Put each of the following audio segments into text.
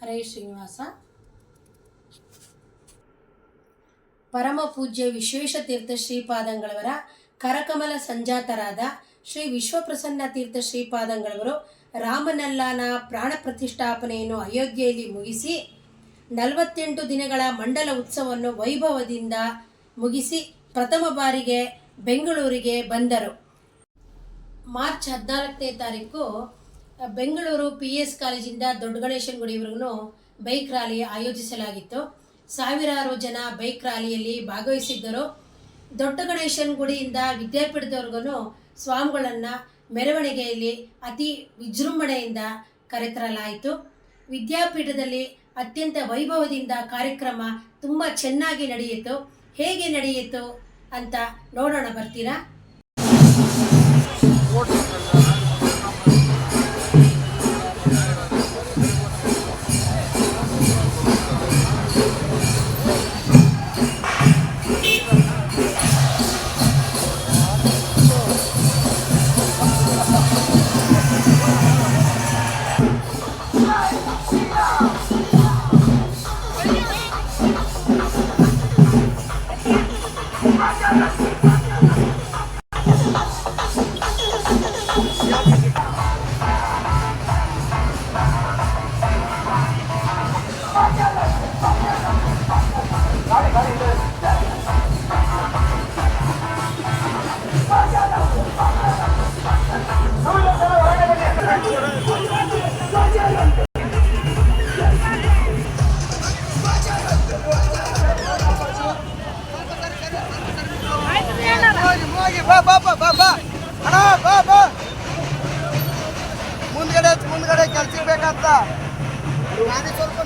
ಹರೇ ಶ್ರೀನಿವಾಸ. ಪರಮ ಪೂಜ್ಯ ವಿಶ್ವೇಶತೀರ್ಥ ಶ್ರೀಪಾದಂಗಳವರ ಕರಕಮಲ ಸಂಜಾತರಾದ ಶ್ರೀ ವಿಶ್ವಪ್ರಸನ್ನ ತೀರ್ಥ ಶ್ರೀಪಾದಂಗಳವರು ರಾಮನಲ್ಲಾನ ಪ್ರಾಣ ಪ್ರತಿಷ್ಠಾಪನೆಯನ್ನು ಅಯೋಧ್ಯೆಯಲ್ಲಿ ಮುಗಿಸಿ 48 ದಿನಗಳ ಮಂಡಲ ಉತ್ಸವವನ್ನು ವೈಭವದಿಂದ ಮುಗಿಸಿ ಪ್ರಥಮ ಬಾರಿಗೆ ಬೆಂಗಳೂರಿಗೆ ಬಂದರು. ಮಾರ್ಚ್ 14ನೇ ತಾರೀಕು ಬೆಂಗಳೂರು PS ಕಾಲೇಜಿಂದ ದೊಡ್ಡ ಗಣೇಶನ ಗುಡಿವರೆಗೂ ಬೈಕ್ ರ್ಯಾಲಿ ಆಯೋಜಿಸಲಾಗಿತ್ತು. ಸಾವಿರಾರು ಜನ ಬೈಕ್ ರ್ಯಾಲಿಯಲ್ಲಿ ಭಾಗವಹಿಸಿದ್ದರು. ದೊಡ್ಡ ಗಣೇಶನ ಗುಡಿಯಿಂದ ವಿದ್ಯಾಪೀಠದವರೆಗೂ ಸ್ವಾಮಿಗಳನ್ನು ಮೆರವಣಿಗೆಯಲ್ಲಿ ಅತಿ ವಿಜೃಂಭಣೆಯಿಂದ ಕರೆತರಲಾಯಿತು. ವಿದ್ಯಾಪೀಠದಲ್ಲಿ ಅತ್ಯಂತ ವೈಭವದಿಂದ ಕಾರ್ಯಕ್ರಮ ತುಂಬ ಚೆನ್ನಾಗಿ ನಡೆಯಿತು. ಹೇಗೆ ನಡೆಯಿತು ಅಂತ ನೋಡೋಣ, ಬರ್ತೀರಾ? ಮುಂದ್ಗಡೆ ಕೆಲ್ಸ ಬೇಕಂತ ಸ್ವಲ್ಪ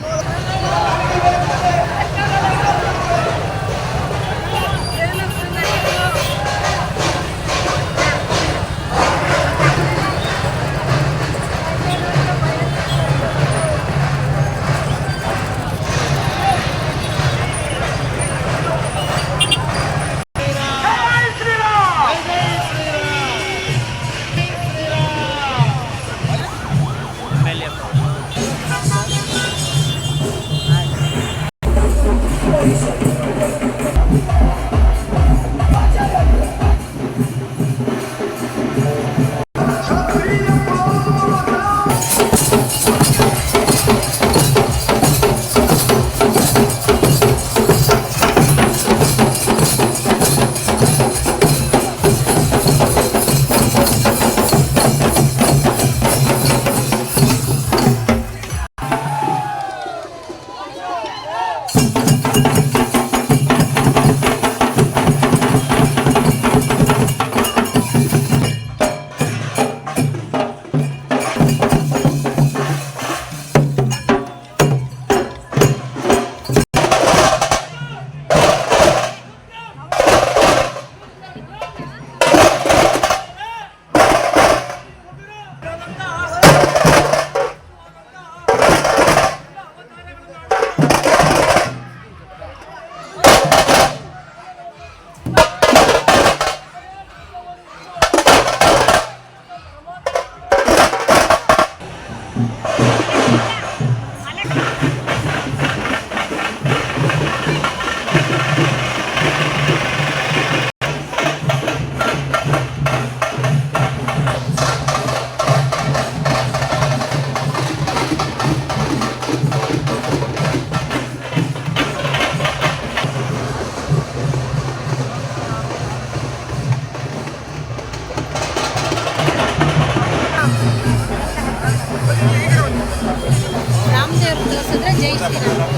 ರಾಮದೇವ್ರ ತೋರಿಸಿದ್ರೆ ಜೈ ಶ್ರೀರಾಮ್,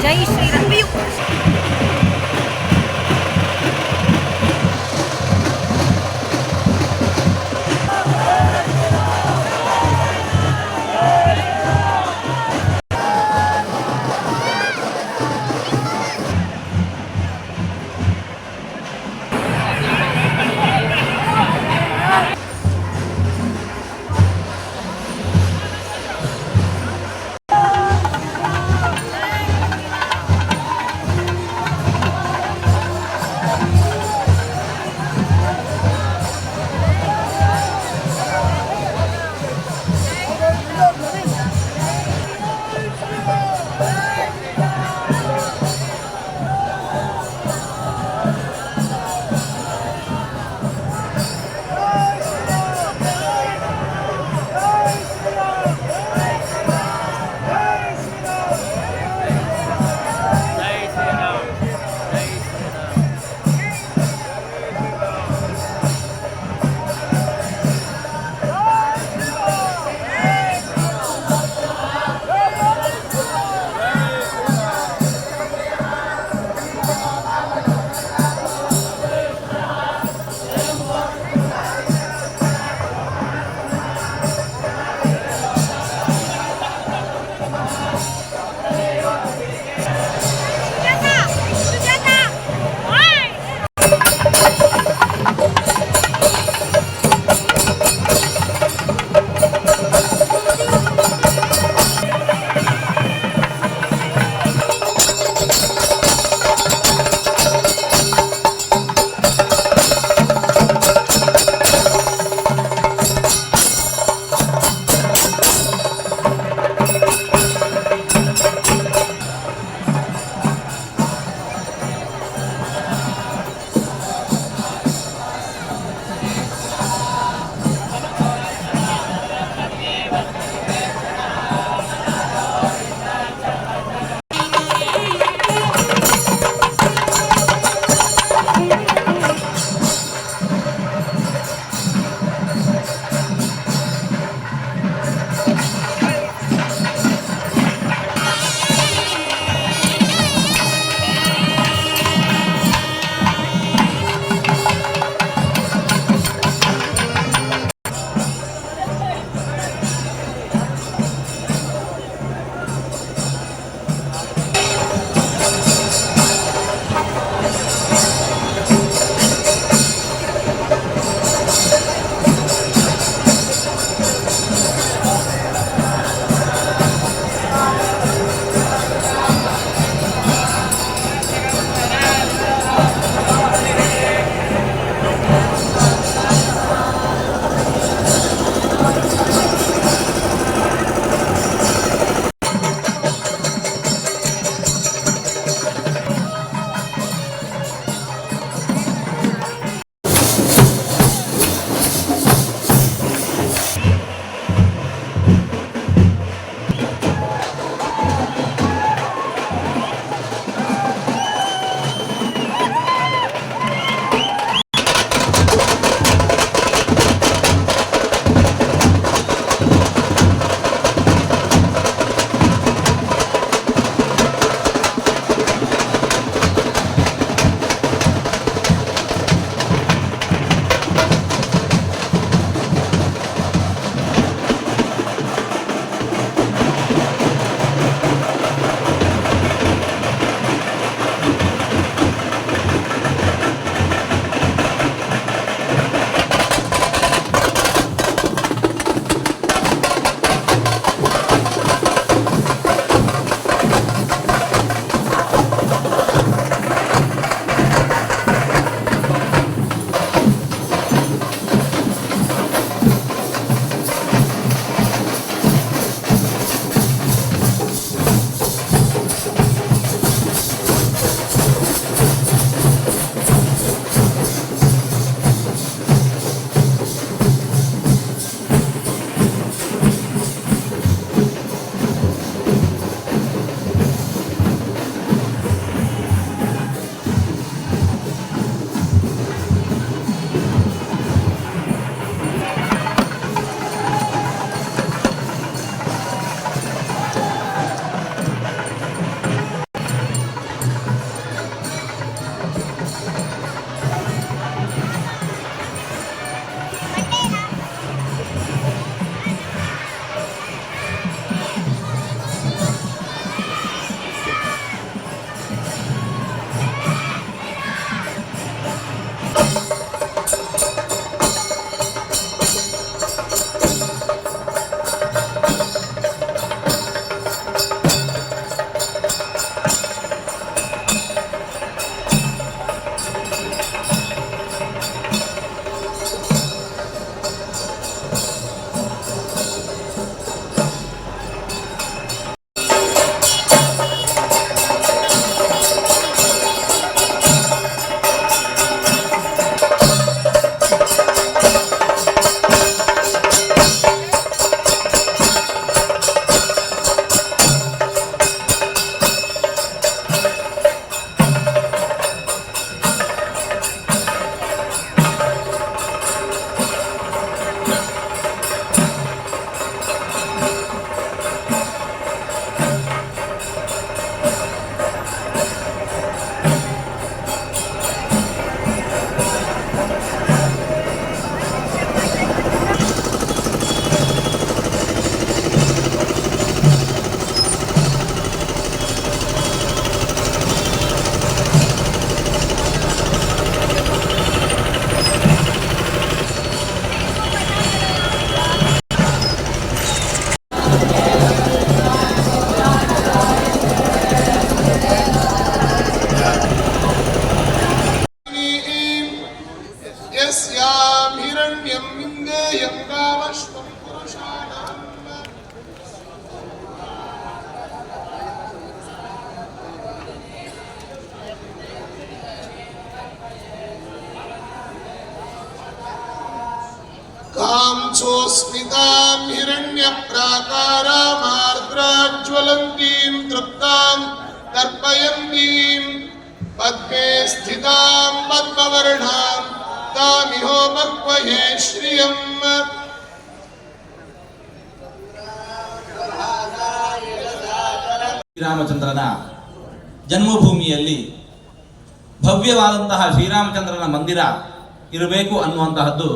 ಜೈ ಶ್ರೀರಾಮ್. यस्यां हिरण्यं विन्देयं कामश्वं पुरुषाणाम् कांसोऽस्मितां हिरण्यप्राकारामार्द्राज्वलन्तीं तृप्तां तर्पयन्तीं पद्मे स्थितां पद्मवर्णां तामिहोपक्वये श्रियम् ಶ್ರೀರಾಮಚಂದ್ರನ ಜನ್ಮಭೂಮಿಯಲ್ಲಿ ಭವ್ಯವಾದಂತಹ ಶ್ರೀರಾಮಚಂದ್ರನ ಮಂದಿರ ಇರಬೇಕು ಅನ್ನುವಂತಹದ್ದು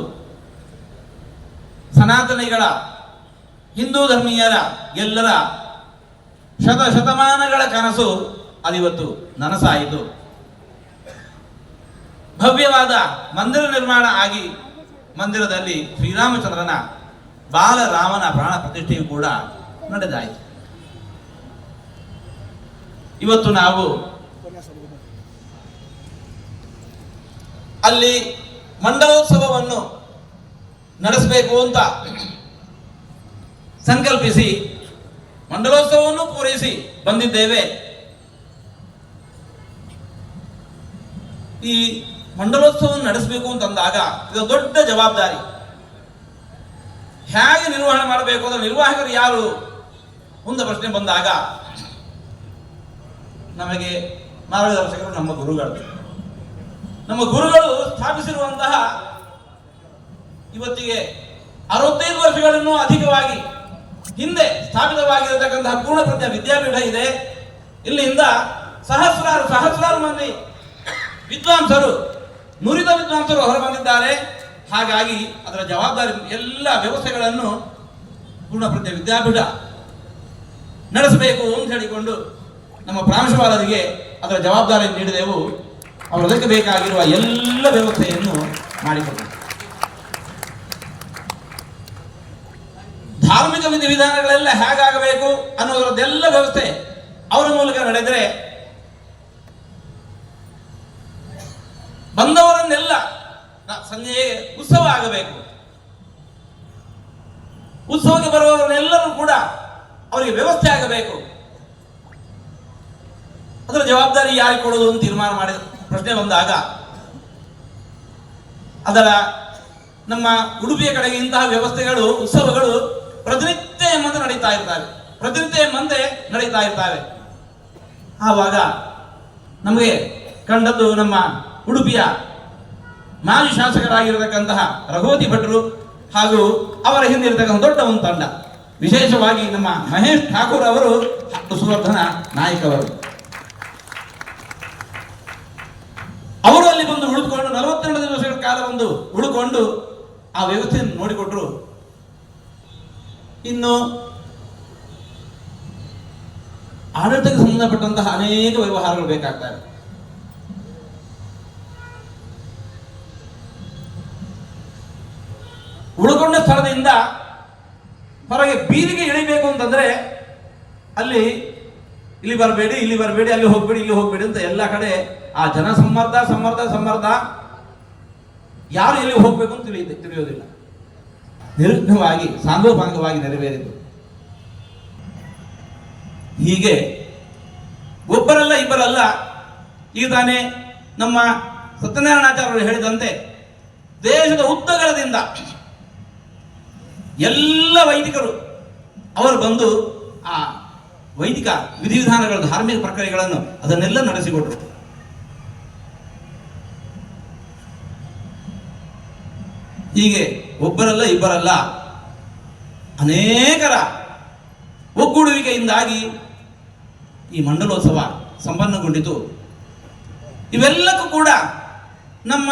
ಸನಾತನಿಗಳ ಹಿಂದೂ ಧರ್ಮೀಯರ ಎಲ್ಲರ ಶತಮಾನಗಳ ಕನಸು ಅದಿವತ್ತು ನನಸಾಯಿತು. ಭವ್ಯವಾದ ಮಂದಿರ ನಿರ್ಮಾಣ ಆಗಿ ಮಂದಿರದಲ್ಲಿ ಶ್ರೀರಾಮಚಂದ್ರನ ಬಾಲರಾಮನ ಪ್ರಾಣ ಪ್ರತಿಷ್ಠೆಯು ಕೂಡ ನಡೆದಾಯಿತು. ಇವತ್ತು ನಾವು ಅಲ್ಲಿ ಮಂಡಲೋತ್ಸವವನ್ನು ನಡೆಸಬೇಕು ಅಂತ ಸಂಕಲ್ಪಿಸಿ ಮಂಡಲೋತ್ಸವವನ್ನು ಪೂರೈಸಿ ಬಂದಿದ್ದೇವೆ. ಈ ಮಂಡಲೋತ್ಸವವನ್ನು ನಡೆಸಬೇಕು ಅಂತಂದಾಗ ಇದು ದೊಡ್ಡ ಜವಾಬ್ದಾರಿ. ಹೇಗೆ ನಿರ್ವಹಣೆ ಮಾಡಬೇಕು ಅಂದ್ರೆ ನಿರ್ವಾಹಕರು ಯಾರು ಮುಂದೆ ಪ್ರಶ್ನೆ ಬಂದಾಗ ನಮಗೆ ಮಾರ್ಗದರ್ಶಕರು ನಮ್ಮ ಗುರುಗಳು. ನಮ್ಮ ಗುರುಗಳು ಸ್ಥಾಪಿಸಿರುವಂತಹ ಇವತ್ತಿಗೆ 65 ವರ್ಷಗಳನ್ನು ಅಧಿಕವಾಗಿ ಹಿಂದೆ ಸ್ಥಾಪಿತವಾಗಿರತಕ್ಕಂತಹ ಪೂರ್ಣಪ್ರಜ್ಞ ವಿದ್ಯಾಪೀಠ ಇದೆ. ಇಲ್ಲಿಂದ ಸಹಸ್ರಾರು ಮಂದಿ ವಿದ್ವಾಂಸರು, ನುರಿತ ವಿದ್ವಾಂಸರು ಹೊರಬಂದಿದ್ದಾರೆ. ಹಾಗಾಗಿ ಅದರ ಜವಾಬ್ದಾರಿ ಎಲ್ಲ ವ್ಯವಸ್ಥೆಗಳನ್ನು ಪೂರ್ಣಪ್ರಜ್ಞ ವಿದ್ಯಾಪೀಠ ನಡೆಸಬೇಕು ಅಂತ ಹೇಳಿಕೊಂಡು ನಮ್ಮ ಪ್ರಾಂಶುಪಾಲರಿಗೆ ಅದರ ಜವಾಬ್ದಾರಿ ನೀಡಿದೆವು. ಅವರದಕ್ಕೆ ಬೇಕಾಗಿರುವ ಎಲ್ಲ ವ್ಯವಸ್ಥೆಯನ್ನು ಮಾಡಿಕೊಟ್ಟರು. ಧಾರ್ಮಿಕ ವಿಧಿವಿಧಾನಗಳೆಲ್ಲ ಹೇಗಾಗಬೇಕು ಅನ್ನೋದರದ್ದೆಲ್ಲ ವ್ಯವಸ್ಥೆ ಅವರ ಮೂಲಕ ನಡೆದರೆ ಬಂದವರನ್ನೆಲ್ಲ ಸಂಜೆಗೆ ಉತ್ಸವ ಆಗಬೇಕು. ಉತ್ಸವಕ್ಕೆ ಬರುವವರನ್ನೆಲ್ಲರೂ ಕೂಡ ಅವರಿಗೆ ವ್ಯವಸ್ಥೆ ಆಗಬೇಕು. ಅದರ ಜವಾಬ್ದಾರಿ ಯಾರಿಗೆ ಕೊಡೋದು ಅಂತ ತೀರ್ಮಾನ ಮಾಡಿದ ಪ್ರಶ್ನೆ ಬಂದಾಗ ಅದರ ನಮ್ಮ ಉಡುಪಿಯ ಕಡೆಗೆ ಇಂತಹ ವ್ಯವಸ್ಥೆಗಳು, ಉತ್ಸವಗಳು ಪ್ರತಿನಿತ್ಯ ಎಂಬಂತೆ ನಡೀತಾ ಇರ್ತವೆ. ಆವಾಗ ನಮಗೆ ಕಂಡದ್ದು ನಮ್ಮ ಉಡುಪಿಯ ಮಾಜಿ ಶಾಸಕರಾಗಿರತಕ್ಕಂತಹ ರಘುವತಿ ಭಟ್ರು ಹಾಗೂ ಅವರ ಹಿಂದೆ ಇರತಕ್ಕಂಥ ದೊಡ್ಡ ಒಂದು ತಂಡ, ವಿಶೇಷವಾಗಿ ನಮ್ಮ ಮಹೇಶ್ ಠಾಕೂರ್ ಅವರು, ಸುವರ್ಧನ ನಾಯಕ್ ಅವರು. ಅವರು ಅಲ್ಲಿ ಬಂದು ಉಳಿದುಕೊಂಡು 42 ದಿವಸಗಳ ಕಾಲ ಬಂದು ಉಳಿದುಕೊಂಡು ಆ ವ್ಯವಸ್ಥೆಯನ್ನು ನೋಡಿಕೊಟ್ರು. ಇನ್ನು ಆಡಳಿತಕ್ಕೆ ಸಂಬಂಧಪಟ್ಟಂತಹ ಅನೇಕ ವ್ಯವಹಾರಗಳು ಬೇಕಾಗ್ತವೆ. ಉಳಿದುಕೊಂಡ ಸ್ಥಳದಿಂದ ಹೊರಗೆ ಬೀದಿಗೆ ಇಳಿಬೇಕು ಅಂತಂದ್ರೆ ಅಲ್ಲಿ ಇಲ್ಲಿ ಬರಬೇಡಿ, ಅಲ್ಲಿ ಹೋಗ್ಬೇಡಿ, ಇಲ್ಲಿ ಹೋಗ್ಬೇಡಿ ಅಂತ ಎಲ್ಲ ಕಡೆ ಆ ಜನ ಸಮ್ಮರ್ದ ಯಾರು ಎಲ್ಲಿ ಹೋಗ್ಬೇಕು ಅಂತ ತಿಳಿಯೋದಿಲ್ಲ. ನಿರ್ವಿಘ್ನವಾಗಿ ಸಾಂಗೋಪಾಂಗವಾಗಿ ನೆರವೇರಿತು. ಹೀಗೆ ಒಬ್ಬರಲ್ಲ ಇಬ್ಬರಲ್ಲ, ಈಗ ತಾನೇ ನಮ್ಮ ಸತ್ಯನಾರಾಯಣಾಚಾರ್ಯರು ಹೇಳಿದಂತೆ ದೇಶದ ಉದ್ದಗಲದಿಂದ ಎಲ್ಲ ವೈದಿಕರು ಅವರು ಬಂದು ಆ ವೈದಿಕ ವಿಧಿವಿಧಾನಗಳ ಧಾರ್ಮಿಕ ಪ್ರಕ್ರಿಯೆಗಳನ್ನು ಅದನ್ನೆಲ್ಲ ನಡೆಸಿಕೊಟ್ರು. ಹೀಗೆ ಒಬ್ಬರಲ್ಲ ಇಬ್ಬರಲ್ಲ ಅನೇಕರ ಒಗ್ಗೂಡುವಿಕೆಯಿಂದಾಗಿ ಈ ಮಂಡಲೋತ್ಸವ ಸಂಪನ್ನಗೊಂಡಿತು. ಇವೆಲ್ಲಕ್ಕೂ ಕೂಡ ನಮ್ಮ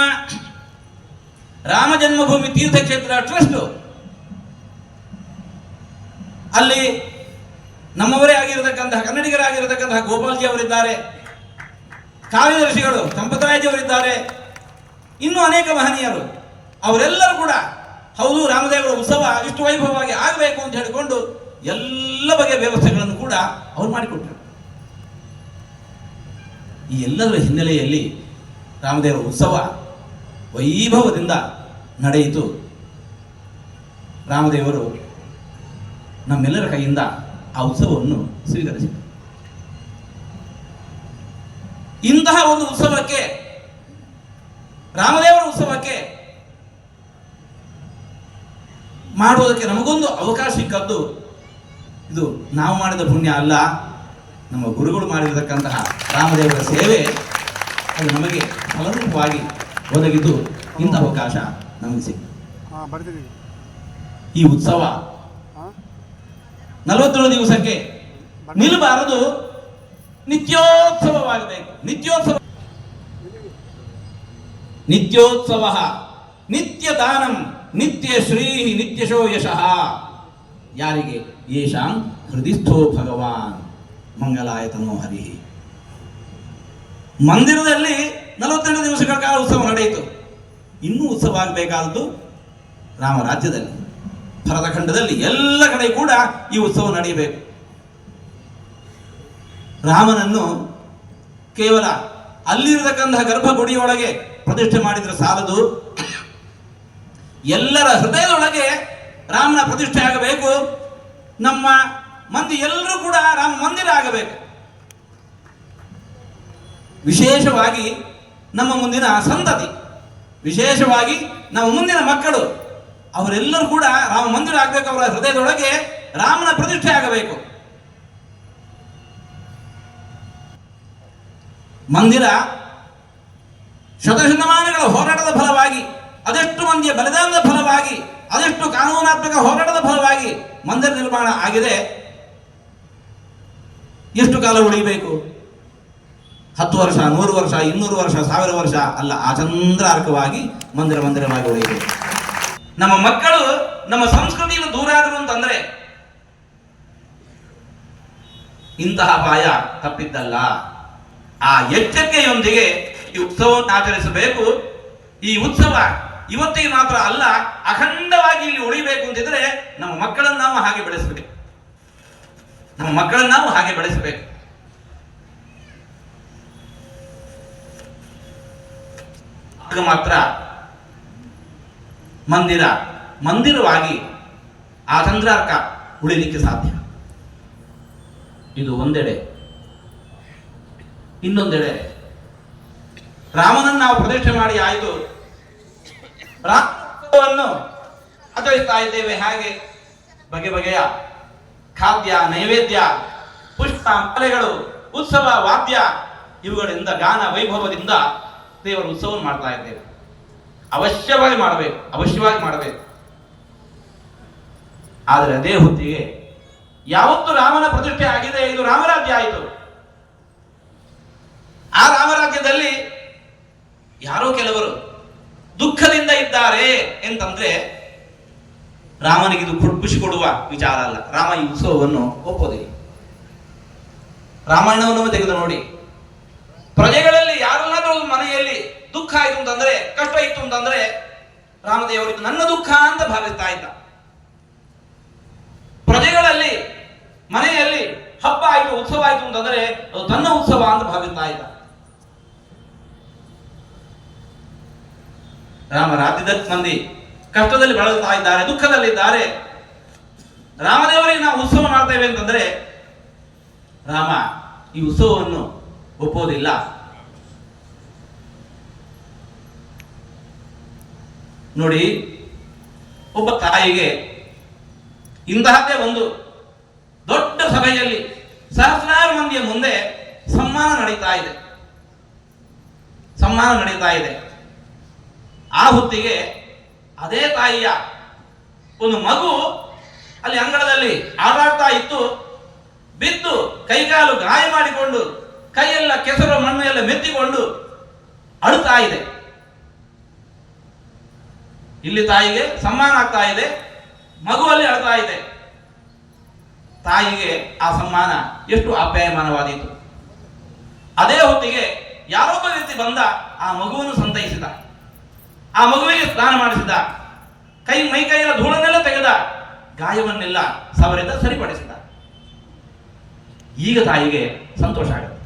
ರಾಮ ಜನ್ಮಭೂಮಿ ತೀರ್ಥಕ್ಷೇತ್ರ ಟ್ರಸ್ಟ್, ಅಲ್ಲಿ ನಮ್ಮವರೇ ಆಗಿರತಕ್ಕಂತಹ ಕನ್ನಡಿಗರಾಗಿರತಕ್ಕಂತಹ ಗೋಪಾಲ್ಜಿ ಅವರಿದ್ದಾರೆ, ಕಾರ್ಯದರ್ಶಿಗಳು ಸಂಪತರಾಯಜಿ ಅವರಿದ್ದಾರೆ, ಇನ್ನೂ ಅನೇಕ ಮಹನೀಯರು. ಅವರೆಲ್ಲರೂ ಕೂಡ ಹೌದು ರಾಮದೇವರ ಉತ್ಸವ ಇಷ್ಟು ವೈಭವವಾಗಿ ಆಗಬೇಕು ಅಂತ ಹೇಳಿಕೊಂಡು ಎಲ್ಲ ಬಗೆಯ ವ್ಯವಸ್ಥೆಗಳನ್ನು ಕೂಡ ಅವರು ಮಾಡಿಕೊಟ್ಟರು. ಈ ಎಲ್ಲದರ ಹಿನ್ನೆಲೆಯಲ್ಲಿ ರಾಮದೇವರ ಉತ್ಸವ ವೈಭವದಿಂದ ನಡೆಯಿತು. ರಾಮದೇವರು ನಮ್ಮೆಲ್ಲರ ಕೈಯಿಂದ ಆ ಉತ್ಸವವನ್ನು ಸ್ವೀಕರಿಸಿದರು. ಇಂತಹ ಒಂದು ಉತ್ಸವಕ್ಕೆ, ರಾಮದೇವರ ಉತ್ಸವಕ್ಕೆ ಮಾಡುವುದಕ್ಕೆ ನಮಗೊಂದು ಅವಕಾಶ ಸಿಕ್ಕದ್ದು ಇದು ನಾವು ಮಾಡಿದ ಪುಣ್ಯ ಅಲ್ಲ, ನಮ್ಮ ಗುರುಗಳು ಮಾಡಿರತಕ್ಕಂತಹ ರಾಮದೇವರ ಸೇವೆ ಅದು ನಮಗೆ ಫಲರೂಪವಾಗಿ ಒದಗಿದ್ದು ಇಂಥ ಅವಕಾಶ ನಮಗೆ ಸಿಕ್ಕಿತು. ಈ ಉತ್ಸವ 47 ದಿವಸಕ್ಕೆ ನಿಲ್ಲಬಾರದು, ನಿತ್ಯೋತ್ಸವವಾಗಬೇಕು. ನಿತ್ಯೋತ್ಸವ ನಿತ್ಯ ದಾನಂ ನಿತ್ಯ ಶ್ರೀ ನಿತ್ಯಶೋ ಯಶಃ. ಯಾರಿಗೆ? ಯೇಷಾಂ ಹೃದಯಸ್ಥೋ ಭಗವಾನ್ ಮಂಗಲಾಯತನೋ ಹರಿ. ಮಂದಿರದಲ್ಲಿ 42 ದಿವಸಗಳ ಕಾಲ ಉತ್ಸವ ನಡೆಯಿತು. ಇನ್ನೂ ಉತ್ಸವ ಆಗಬೇಕಾದದ್ದು ರಾಮರಾಜ್ಯದಲ್ಲಿ, ಭರತಖಂಡದಲ್ಲಿ ಎಲ್ಲ ಕಡೆ ಕೂಡ ಈ ಉತ್ಸವ ನಡೆಯಬೇಕು. ರಾಮನನ್ನು ಕೇವಲ ಅಲ್ಲಿರತಕ್ಕಂತಹ ಗರ್ಭಗುಡಿಯೊಳಗೆ ಪ್ರತಿಷ್ಠೆ ಮಾಡಿದ್ರೆ ಸಾಲದು, ಎಲ್ಲರ ಹೃದಯದೊಳಗೆ ರಾಮನ ಪ್ರತಿಷ್ಠೆ ಆಗಬೇಕು. ನಮ್ಮ ಮಂದಿ ಎಲ್ಲರೂ ಕೂಡ ರಾಮ ಮಂದಿರ ಆಗಬೇಕು. ವಿಶೇಷವಾಗಿ ನಮ್ಮ ಮುಂದಿನ ಸಂತತಿ, ವಿಶೇಷವಾಗಿ ನಮ್ಮ ಮುಂದಿನ ಮಕ್ಕಳು, ಅವರೆಲ್ಲರೂ ಕೂಡ ರಾಮ ಮಂದಿರ ಆಗಬೇಕು. ಅವರ ಹೃದಯದೊಳಗೆ ರಾಮನ ಪ್ರತಿಷ್ಠೆ ಆಗಬೇಕು. ಮಂದಿರ ಶತಶತಮಾನಗಳ ಹೋರಾಟದ ಫಲವಾಗಿ, ಅದೆಷ್ಟು ಮಂದಿಯ ಬಲಿದಾನದ ಫಲವಾಗಿ, ಅದೆಷ್ಟು ಕಾನೂನಾತ್ಮಕ ಹೋರಾಟದ ಫಲವಾಗಿ ಮಂದಿರ ನಿರ್ಮಾಣ ಆಗಿದೆ. ಎಷ್ಟು ಕಾಲ ಉಳಿಯಬೇಕು? 10 ವರ್ಷ, 100 ವರ್ಷ, 200 ವರ್ಷ, 1000 ವರ್ಷ ಅಲ್ಲ, ಆಚಂದ್ರಾರ್ಕವಾಗಿ ಮಂದಿರವಾಗಿ ಉಳಿಯಬೇಕು. ನಮ್ಮ ಮಕ್ಕಳು ನಮ್ಮ ಸಂಸ್ಕೃತಿಯಿಂದ ದೂರ ಆದರು ಅಂತಂದ್ರೆ ಇಂತಹ ಅಪಾಯ ತಪ್ಪಿದ್ದಲ್ಲ. ಆ ಎಚ್ಚರಿಕೆಯೊಂದಿಗೆ ಈ ಉತ್ಸವವನ್ನು ಆಚರಿಸಬೇಕು. ಈ ಉತ್ಸವ ಇವತ್ತಿಗೆ ಮಾತ್ರ ಅಲ್ಲ, ಅಖಂಡವಾಗಿ ಇಲ್ಲಿ ಉಳಿಬೇಕು ಅಂತಿದ್ರೆ ನಮ್ಮ ಮಕ್ಕಳನ್ನು ನಾವು ಹಾಗೆ ಬೆಳೆಸಬೇಕು. ಆಗ ಮಾತ್ರ ಮಂದಿರವಾಗಿ ಆ ಚಂದ್ರಾರ್ಕ ಉಳಿಲಿಕ್ಕೆ ಸಾಧ್ಯ. ಇದು ಒಂದೆಡೆ. ಇನ್ನೊಂದೆಡೆ ರಾಮನನ್ನು ನಾವು ಪ್ರತಿಷ್ಠೆ ಮಾಡಿ ಆಯಿತು, ರಾಮವನ್ನು ಆಚರಿಸ್ತಾ ಇದ್ದೇವೆ. ಹಾಗೆ ಬಗೆ ಬಗೆಯ ಖಾದ್ಯ, ನೈವೇದ್ಯ, ಪುಷ್ಪ, ಮಾಲೆಗಳು, ಉತ್ಸವ, ವಾದ್ಯ ಇವುಗಳಿಂದ ಗಾನ ವೈಭವದಿಂದ ದೇವರ ಉತ್ಸವವನ್ನು ಮಾಡ್ತಾ ಇದ್ದೇವೆ. ಅವಶ್ಯವಾಗಿ ಮಾಡಬೇಕು. ಆದರೆ ಅದೇ ಹೊತ್ತಿಗೆ ಯಾವತ್ತು ರಾಮನ ಪ್ರತಿಷ್ಠೆ ಆಗಿದೆ, ಇದು ರಾಮರಾಜ್ಯ ಆಯಿತು. ಆ ರಾಮರಾಜ್ಯದಲ್ಲಿ ಯಾರೋ ಕೆಲವರು ದುಃಖದಿಂದ ಇದ್ದಾರೆ ಅಂತಂದ್ರೆ ರಾಮನಿಗೆ ಇದು ಖುಷಿ ಕೊಡುವ ವಿಚಾರ ಅಲ್ಲ. ರಾಮ ಈ ಉತ್ಸವವನ್ನು ಒಪ್ಪೋದಿಲ್ಲ. ರಾಮಾಯಣವನ್ನು ತೆಗೆದು ನೋಡಿ, ಪ್ರಜೆಗಳಲ್ಲಿ ಯಾರನ್ನಾದ್ರೂ ಮನೆಯಲ್ಲಿ ದುಃಖ ಆಯಿತು ಅಂತಂದ್ರೆ, ಕಷ್ಟ ಇತ್ತು ಅಂತಂದ್ರೆ ರಾಮದೇವರಿದ್ದು ನನ್ನ ದುಃಖ ಅಂತ ಭಾವಿಸ್ತಾ ಇದ್ದ. ಪ್ರಜೆಗಳಲ್ಲಿ ಮನೆಯಲ್ಲಿ ಹಬ್ಬ ಆಯಿತು, ಉತ್ಸವ ಆಯಿತು ಅಂತಂದ್ರೆ ಅದು ತನ್ನ ಉತ್ಸವ ಅಂತ ಭಾವಿಸ್ತಾ ಇದ್ದ. ರಾಮ ರಾಜ್ಯದಲ್ಲಿ ಮಂದಿ ಕಷ್ಟದಲ್ಲಿ ಬಳಲ್ತಾ ಇದ್ದಾರೆ, ದುಃಖದಲ್ಲಿದ್ದಾರೆ. ರಾಮದೇವರಿಗೆ ನಾವು ಉತ್ಸವ ಮಾಡ್ತೇವೆ ಅಂತಂದ್ರೆ ರಾಮ ಈ ಉತ್ಸವವನ್ನು ಒಪ್ಪೋದಿಲ್ಲ. ನೋಡಿ, ಒಬ್ಬ ತಾಯಿಗೆ ಇಂತಹದ್ದೇ ಒಂದು ದೊಡ್ಡ ಸಭೆಯಲ್ಲಿ ಸಹಸ್ರಾರು ಮಂದಿಯ ಮುಂದೆ ಸಮ್ಮಾನ ನಡೀತಾ ಇದೆ. ಆ ಹೊತ್ತಿಗೆ ಅದೇ ತಾಯಿಯ ಒಂದು ಮಗು ಅಲ್ಲಿ ಅಂಗಳದಲ್ಲಿ ಆಡಾಡ್ತಾ ಇತ್ತು. ಬಿದ್ದು ಕೈಕಾಲು ಗಾಯ ಮಾಡಿಕೊಂಡು, ಕೈಯೆಲ್ಲ ಕೆಸರು ಮಣ್ಣು ಎಲ್ಲ ಮೆತ್ತಿಕೊಂಡು ಅಳುತ್ತಾ ಇದೆ. ಇಲ್ಲಿ ತಾಯಿಗೆ ಸಮ್ಮಾನ ಆಗ್ತಾ ಇದೆ, ಮಗುವಲ್ಲಿ ಅಳ್ತಾ ಇದೆ. ತಾಯಿಗೆ ಆ ಸಮ್ಮಾನ ಎಷ್ಟು ಆಪ್ಯಾಯಮಾನವಾದೀತು. ಅದೇ ಹೊತ್ತಿಗೆ ಯಾರೊಬ್ಬ ವ್ಯಕ್ತಿ ಬಂದ, ಆ ಮಗುವನ್ನು ಸಂತೈಸಿದ, ಆ ಮಗುವಿಗೆ ಸ್ನಾನ ಮಾಡಿಸಿದ, ಮೈ ಕೈಯ ಧೂಳನ್ನೆಲ್ಲ ತೆಗೆದ, ಗಾಯವನ್ನೆಲ್ಲ ಸವರಿದ ಸರಿಪಡಿಸಿದ. ಈಗ ತಾಯಿಗೆ ಸಂತೋಷ ಆಗುತ್ತೆ.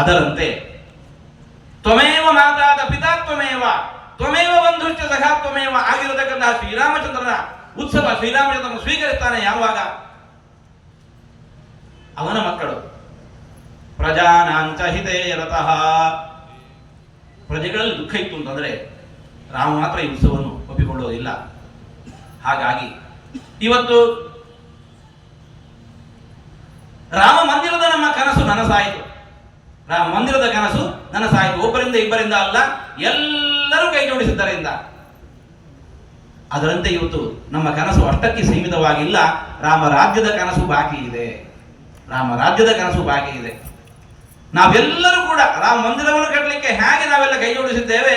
ಅದರಂತೆ ತ್ವಮೇವ ಮಾತಾದ ಪಿತಾ ತ್ವಮೇವ ತ್ವಮೇವ ಬಂಧುಶ್ಚ ಸಖಾ ತ್ವಮೇವ ಆಗಿರತಕ್ಕಂತಹ ಶ್ರೀರಾಮಚಂದ್ರನ ಉತ್ಸವ ಶ್ರೀರಾಮಚಂದ್ರನ ಸ್ವೀಕರಿಸ್ತಾನೆ ಯಾವಾಗ? ಅವನ ಮಕ್ಕಳು ಪ್ರಜಾನಾಂಚ ಹಿತೇ ರತಃ. ಪ್ರಜೆಗಳಲ್ಲಿ ದುಃಖ ಇತ್ತು ಅಂತಂದ್ರೆ ರಾಮ ಮಾತ್ರ ಈ ಉತ್ಸವವನ್ನು ಒಪ್ಪಿಕೊಳ್ಳುವುದಿಲ್ಲ. ಹಾಗಾಗಿ ಇವತ್ತು ರಾಮ ಮಂದಿರದ ನಮ್ಮ ಕನಸು ನನಸಾಯಿತು. ರಾಮ ಮಂದಿರದ ಕನಸು ನನಸಾಯಿತು. ಒಬ್ಬರಿಂದ ಇಬ್ಬರಿಂದ ಅಲ್ಲ, ಎಲ್ಲರೂ ಕೈ ಜೋಡಿಸಿದ್ದರಿಂದ. ಅದರಂತೆ ಇವತ್ತು ನಮ್ಮ ಕನಸು ಅಷ್ಟಕ್ಕೆ ಸೀಮಿತವಾಗಿಲ್ಲ. ರಾಮ ರಾಜ್ಯದ ಕನಸು ಬಾಕಿ ಇದೆ. ರಾಮ ರಾಜ್ಯದ ಕನಸು ಬಾಕಿ ಇದೆ. ನಾವೆಲ್ಲರೂ ಕೂಡ ರಾಮ ಮಂದಿರವನ್ನು ಕಟ್ಟಲಿಕ್ಕೆ ಹೇಗೆ ನಾವೆಲ್ಲ ಕೈ ಜೋಡಿಸಿದ್ದೇವೆ,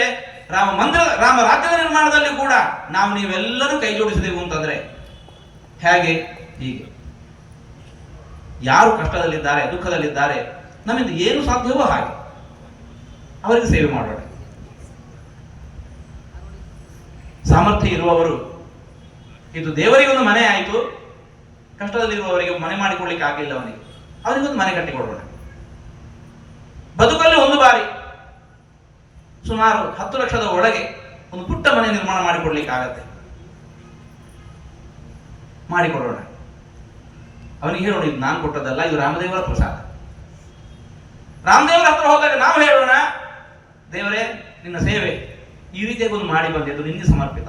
ರಾಮ ರಾಜ್ಯದ ನಿರ್ಮಾಣದಲ್ಲಿ ಕೂಡ ನೀವೆಲ್ಲರೂ ಕೈ ಜೋಡಿಸಿದೆವು ಅಂತಂದ್ರೆ ಹೇಗೆ? ಹೀಗೆ ಯಾರು ಕಷ್ಟದಲ್ಲಿದ್ದಾರೆ, ದುಃಖದಲ್ಲಿದ್ದಾರೆ, ನಮ್ಮಿಂದ ಏನು ಸಾಧ್ಯವೋ ಹಾಗೆ ಅವರಿಗೆ ಸೇವೆ ಮಾಡೋಣ. ಸಾಮರ್ಥ್ಯ ಇರುವವರು, ಇದು ದೇವರಿಗೊಂದು ಮನೆ ಆಯಿತು, ಕಷ್ಟದಲ್ಲಿರುವವರಿಗೆ ಮನೆ ಮಾಡಿಕೊಳ್ಳಿಕ್ಕೆ ಆಗಲಿಲ್ಲ, ಅವನಿಗೊಂದು ಮನೆ ಕಟ್ಟಿಕೊಡೋಣ. ಬದುಕಲ್ಲಿ ಒಂದು ಬಾರಿ ಸುಮಾರು 10 ಲಕ್ಷದ ಒಳಗೆ ಒಂದು ಪುಟ್ಟ ಮನೆ ನಿರ್ಮಾಣ ಮಾಡಿಕೊಡ್ಲಿಕ್ಕಾಗತ್ತೆ, ಮಾಡಿಕೊಡೋಣ. ಅವನಿಗೆ ಹೇಳೋಣ, ಇದು ನಾನು ಕೊಟ್ಟದಲ್ಲ, ಇದು ರಾಮದೇವರ ಪ್ರಸಾದ. ರಾಮದೇವರ ಹತ್ರ ಹೋದಾಗ ನಾವು ಹೇಳೋಣ, ದೇವರೇ ನಿನ್ನ ಸೇವೆ ಈ ರೀತಿಯಾಗಿ ಒಂದು ಮಾಡಿ ಬಂದಿದ್ದು ನಿನ್ಗೆ ಸಮರ್ಪಿತ.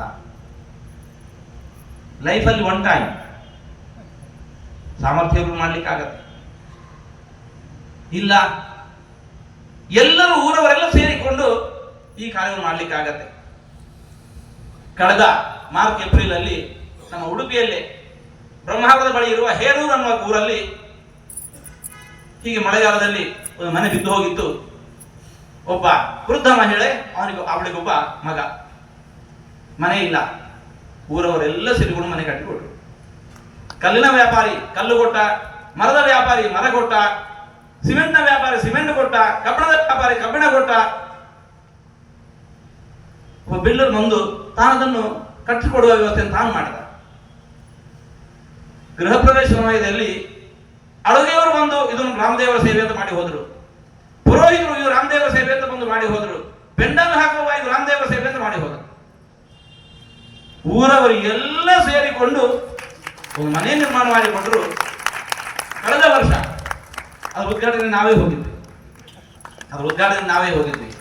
ಲೈಫಲ್ಲಿ ಒನ್ ಟೈಮ್ ಸಾಮರ್ಥ್ಯಗಳು ಮಾಡ್ಲಿಕ್ಕಾಗತ್ತೆ. ಇಲ್ಲ, ಎಲ್ಲರೂ ಊರವರೆಲ್ಲ ಸೇರಿಕೊಂಡು ಈ ಕಾರ್ಯವನ್ನು ಮಾಡ್ಲಿಕ್ಕಾಗತ್ತೆ. ಕಳೆದ ಮಾರ್ಚ್ ಏಪ್ರಿಲ್ ಅಲ್ಲಿ ನಮ್ಮ ಉಡುಪಿಯಲ್ಲಿ ಬ್ರಹ್ಮಾವರದ ಬಳಿ ಇರುವ ಹೇರೂರು ಅನ್ನುವ ಊರಲ್ಲಿ ಹೀಗೆ ಮಳೆಗಾಲದಲ್ಲಿ ಒಂದು ಮನೆ ಬಿದ್ದು ಹೋಗಿತ್ತು. ಒಬ್ಬ ವೃದ್ಧ ಮಹಿಳೆ, ಅವಳಿಗೊಬ್ಬ ಮಗ, ಮನೆ ಇಲ್ಲ. ಊರವರೆಲ್ಲ ಸೇರಿಕೊಂಡು ಮನೆ ಕಟ್ಟಿಕೊಟ್ರು. ಕಲ್ಲಿನ ವ್ಯಾಪಾರಿ ಕಲ್ಲು ಕೊಟ್ಟ, ಮರದ ವ್ಯಾಪಾರಿ ಮರ ಕೊಟ್ಟ, ಸಿಮೆಂಟ್ನ ವ್ಯಾಪಾರಿ ಸಿಮೆಂಟ್ ಕೊಟ್ಟ, ಕಬ್ಬಿಣದ ವ್ಯಾಪಾರಿ ಕಬ್ಬಿಣ ಕೊಟ್ಟ. ಒಬ್ಬ ಬಿಲ್ಡರ್ ಬಂದು ತಾನದನ್ನು ಕಟ್ಟಿಕೊಡುವ ವ್ಯವಸ್ಥೆಯನ್ನು ತಾನು ಮಾಡಿದ. ಗೃಹ ಪ್ರವೇಶ ಸಮಯದಲ್ಲಿ ಅಡುಗೆಯವರು ಬಂದು ಇದನ್ನು ರಾಮದೇವರ ಸೇವೆ ಅಂತ ಮಾಡಿ ಹೋದ್ರು. ಪುರೋಹಿತರು ಇದು ರಾಮದೇವರ ಸೇವೆ ಅಂತ ಬಂದು ಮಾಡಿ ಹೋದ್ರು. ಪೆಂಡಲ್ ಹಾಕುವ ಇದು ರಾಮದೇವರ ಸೇವೆ ಅಂತ ಮಾಡಿ ಹೋದರು. ಊರವರು ಎಲ್ಲ ಸೇರಿಕೊಂಡು ಒಂದು ಮನೆ ನಿರ್ಮಾಣ ಮಾಡಿಕೊಂಡ್ರು. ಕಳೆದ ವರ್ಷ ಅದರ ಉದ್ಘಾಟನೆ ನಾವೇ ಹೋಗಿದ್ವಿ.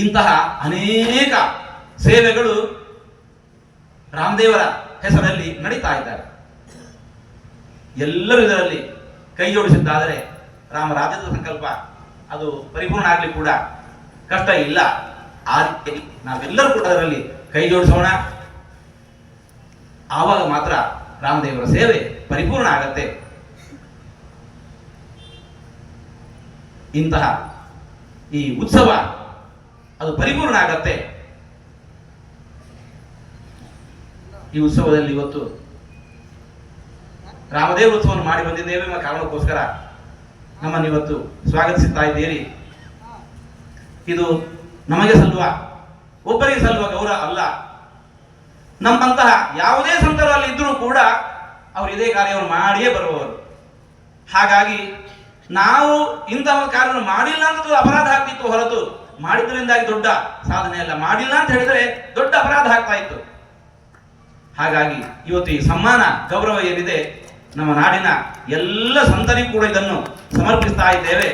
ಇಂತಹ ಅನೇಕ ಸೇವೆಗಳು ರಾಮದೇವರ ಹೆಸರಲ್ಲಿ ನಡೀತಾ ಇದ್ದಾರೆ. ಎಲ್ಲರೂ ಇದರಲ್ಲಿ ಕೈ ಜೋಡಿಸಿದ್ದಾದರೆ ರಾಮ ರಾಜ್ಯದ ಸಂಕಲ್ಪ ಅದು ಪರಿಪೂರ್ಣ ಆಗ್ಲಿಕ್ಕೆ ಕೂಡ ಕಷ್ಟ ಇಲ್ಲ. ಆ ರೀತಿ ನಾವೆಲ್ಲರೂ ಕೂಡ ಅದರಲ್ಲಿ ಕೈ ಜೋಡಿಸೋಣ. ಆವಾಗ ಮಾತ್ರ ರಾಮದೇವರ ಸೇವೆ ಪರಿಪೂರ್ಣ ಆಗತ್ತೆ. ಇಂತಹ ಈ ಉತ್ಸವ ಅದು ಪರಿಪೂರ್ಣ ಆಗತ್ತೆ. ಈ ಉತ್ಸವದಲ್ಲಿ ಇವತ್ತು ರಾಮದೇವ ಉತ್ಸವವನ್ನು ಮಾಡಿ ಬಂದಿದ್ದೇವೆ ಎಂಬ ಕಾರಣಕ್ಕೋಸ್ಕರ ನಮ್ಮನ್ನು ಇವತ್ತು ಸ್ವಾಗತಿಸುತ್ತಾ ಇದ್ದೀರಿ. ಇದು ನಮಗೆ ಸಲ್ಲುವ, ಒಬ್ಬರಿಗೆ ಸಲ್ಲುವ ಗೌರವ ಅಲ್ಲ. ನಮ್ಮಂತಹ ಯಾವುದೇ ಸಂತರು ಅಲ್ಲಿ ಇದ್ರೂ ಕೂಡ ಅವರು ಇದೇ ಕಾರ್ಯವನ್ನು ಮಾಡಿಯೇ ಬರುವವರು. ಹಾಗಾಗಿ ನಾವು ಇಂತಹ ಕಾರ್ಯವನ್ನು ಮಾಡಿಲ್ಲ ಅಂತ ಅಪರಾಧ ಆಗ್ತಿತ್ತು ಹೊರತು ಮಾಡಿದ್ರಿಂದಾಗಿ ದೊಡ್ಡ ಸಾಧನೆ ಅಲ್ಲ. ಮಾಡಿಲ್ಲ ಅಂತ ಹೇಳಿದ್ರೆ ದೊಡ್ಡ ಅಪರಾಧ ಆಗ್ತಾ ಇತ್ತು. ಹಾಗಾಗಿ ಇವತ್ತು ಈ ಸಮ್ಮಾನ ಗೌರವ ಏನಿದೆ ನಮ್ಮ ನಾಡಿನ ಎಲ್ಲ ಸಂತರಿಗೂ ಕೂಡ ಇದನ್ನು ಸಮರ್ಪಿಸ್ತಾ ಇದ್ದೇವೆ.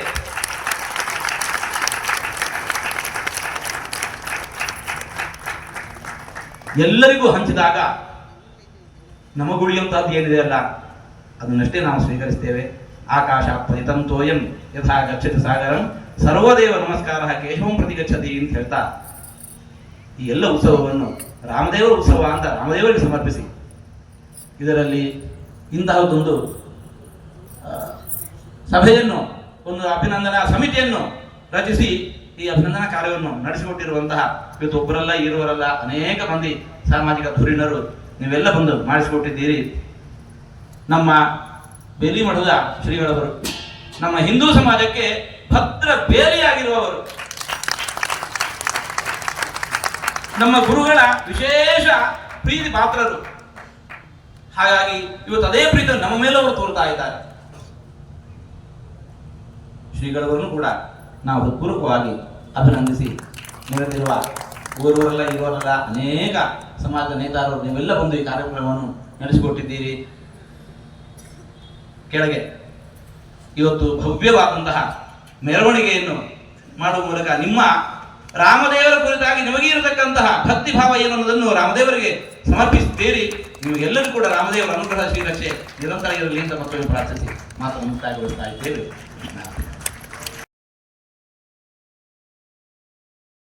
ಎಲ್ಲರಿಗೂ ಹಂಚಿದಾಗ ನಮಗುಳಿಯುವಂತಹದ್ದು ಏನಿದೆ ಅಲ್ಲ ಅದನ್ನಷ್ಟೇ ನಾವು ಸ್ವೀಕರಿಸ್ತೇವೆ. ಆಕಾಶ ಫಲಿತಂ ತೋಯಂ ಯಥಾ ಗಚ್ಚತಿ ಸಾಗರಂ ಸರ್ವದೇವ ನಮಸ್ಕಾರ ಕೇಶವಂ ಪ್ರತಿ ಗಚ್ಚತಿ ಅಂತ ಹೇಳ್ತಾ ಈ ಎಲ್ಲ ಉತ್ಸವವನ್ನು ರಾಮದೇವರ ಉತ್ಸವ ಅಂತ ರಾಮದೇವರಿಗೆ ಸಮರ್ಪಿಸಿ ಇದರಲ್ಲಿ ಇಂತಹದ್ದೊಂದು ಸಭೆಯನ್ನು, ಒಂದು ಅಭಿನಂದನಾ ಸಮಿತಿಯನ್ನು ರಚಿಸಿ ಈ ಅಭಿನಂದನಾ ಕಾರ್ಯವನ್ನು ನಡೆಸಿಕೊಟ್ಟಿರುವಂತಹ ಇವತ್ತು ಒಬ್ಬರಲ್ಲ ಇರುವರಲ್ಲ ಅನೇಕ ಮಂದಿ ಸಾಮಾಜಿಕ ಧುರೀಣರು ನೀವೆಲ್ಲ ಬಂದು ಮಾಡಿಸಿಕೊಟ್ಟಿದ್ದೀರಿ. ನಮ್ಮ ಬೇಲಿಮಠದ ಶ್ರೀಗಳವರು ನಮ್ಮ ಹಿಂದೂ ಸಮಾಜಕ್ಕೆ ಭದ್ರ ಬೇಲಿಯಾಗಿರುವವರು. ನಮ್ಮ ಗುರುಗಳ ವಿಶೇಷ ಪ್ರೀತಿ ಪಾತ್ರರು. ಹಾಗಾಗಿ ಇವತ್ತು ಅದೇ ಪ್ರೀತಿ ನಮ್ಮ ಮೇಲೆ ಅವರು ತೋರ್ತಾ ಇದ್ದಾರೆ. ಶ್ರೀಗಳವರನ್ನು ಕೂಡ ನಾವು ಹೃತ್ಪೂರ್ವಕವಾಗಿ ಅಭಿನಂದಿಸಿ, ನೆರೆದಿರುವ ಊರವರೆಲ್ಲ ಇರುವವರೆಲ್ಲ ಅನೇಕ ಸಮಾಜದ ನೇತಾರರು ನೀವೆಲ್ಲ ಬಂದು ಈ ಕಾರ್ಯಕ್ರಮವನ್ನು ನಡೆಸಿಕೊಟ್ಟಿದ್ದೀರಿ. ಕೆಳಗೆ ಇವತ್ತು ಭವ್ಯವಾದಂತಹ ಮೆರವಣಿಗೆಯನ್ನು ಮಾಡುವ ಮೂಲಕ ನಿಮ್ಮ ರಾಮದೇವರ ಕುರಿತಾಗಿ ನಿಮಗೆ ಇರತಕ್ಕಂತಹ ಭಕ್ತಿ ಭಾವ ಏನು ಅನ್ನೋದನ್ನು ರಾಮದೇವರಿಗೆ ಸಮರ್ಪಿಸುತ್ತೀರಿ. ನಿಮಗೆಲ್ಲರೂ ಕೂಡ ರಾಮದೇವರ ಅನುಗ್ರಹ ಶ್ರೀರಕ್ಷೆ ನಿರಂತರ ಇರಲಿ ಅಂತ ಮತ್ತೊಮ್ಮೆ ಪ್ರಾರ್ಥಿಸಿ ಮಾತನ್ನು ಮುಕ್ತಾಯಗೊಳಿಸ್ತಾ ಇದ್ದೇವೆ.